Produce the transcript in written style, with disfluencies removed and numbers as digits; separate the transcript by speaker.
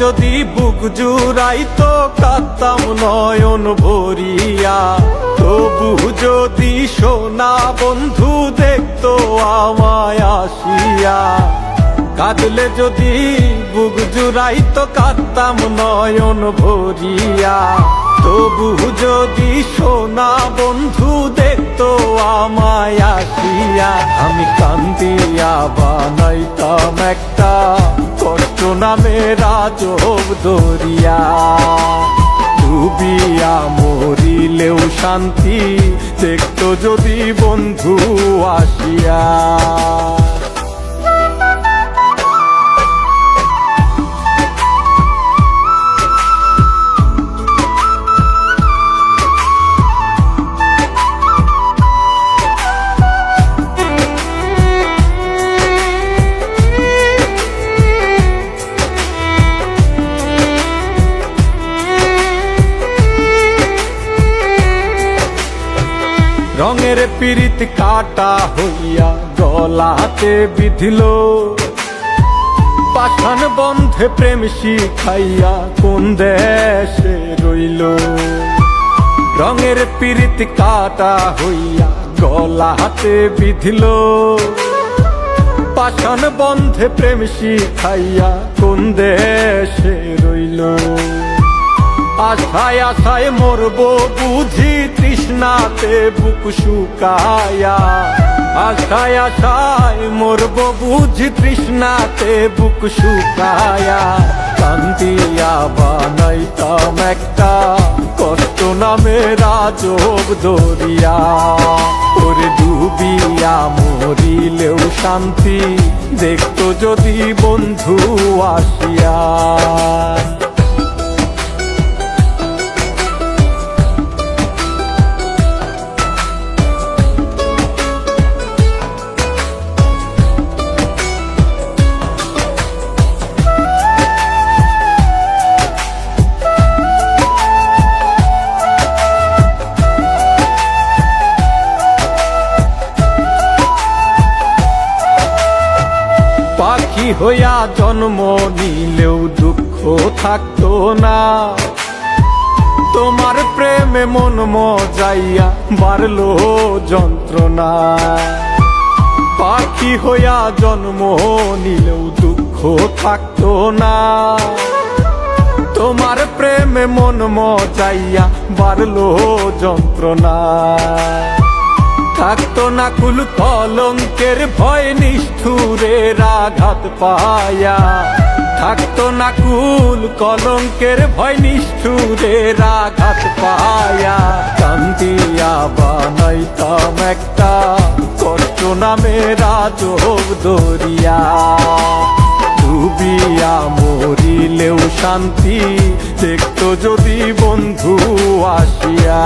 Speaker 1: যদি বুক জুড়াইতো কাঁদতাম নয়ন ভরিয়া, তবু যদি সোনা বন্ধু দেখতো আমায় আসিয়া। কাঁদলে যদি বুক জুড়াইতো কাঁদতাম নয়ন ভরিয়া, তবু যদি সোনা বন্ধু দেখতো আমায় আসিয়া। আমি কান্দিয়া বানাইতাম একটা কষ্ট নামের আজব দরিয়া, ডুবিয়া মরিলেও শান্তি দেখতো যদি বন্ধু আসিয়া। রঙের পিরিত কাটা হইয়া গলাতে বিধিল, পাষাণ বন্ধে প্রেম শিখাইয়া কোন দেশে রইল। রঙের পিরিত কাটা হইয়া গলাতে বিধিল, পাষাণ বন্ধে প্রেম শিখাইয়া কোন দেশে রইল। আশায় আশায় মরবো বুঝি তৃষ্ণাতে বুক শুকায়া, আশায় আশায় মরবো বুঝি তৃষ্ণাতে বুক শুকায়া। কান্দিয়া বানাইতাম একটা কষ্ট নামের আজব দরিয়া, ওরে ডুবিয়া মরিলেও শান্তি দেখতো যদি বন্ধু আসিয়া। পাখি হইয়া জন্ম নিলেও দুঃখ থাকতো না, তোমার প্রেমে মন মজাইয়া বাড়লো যন্ত্রণা। পাখি হইয়া জন্ম নিলেও দুঃখ থাকতো না, তোমার প্রেমে মন মজাইয়া বাড়লো যন্ত্রণা। থাকতো না কুল কলঙ্কের ভয় নিষ্ঠুরের আঘাত পায়া, থাকতো না কুল কলঙ্কের ভয় নিষ্ঠুরের আঘাত পায়া। কান্দিয়া বানাইতাম একটা কষ্ট নামের আজব দরিয়া, ডুবিয়া মরিলেও শান্তি দেখতো যদি বন্ধু আসিয়া।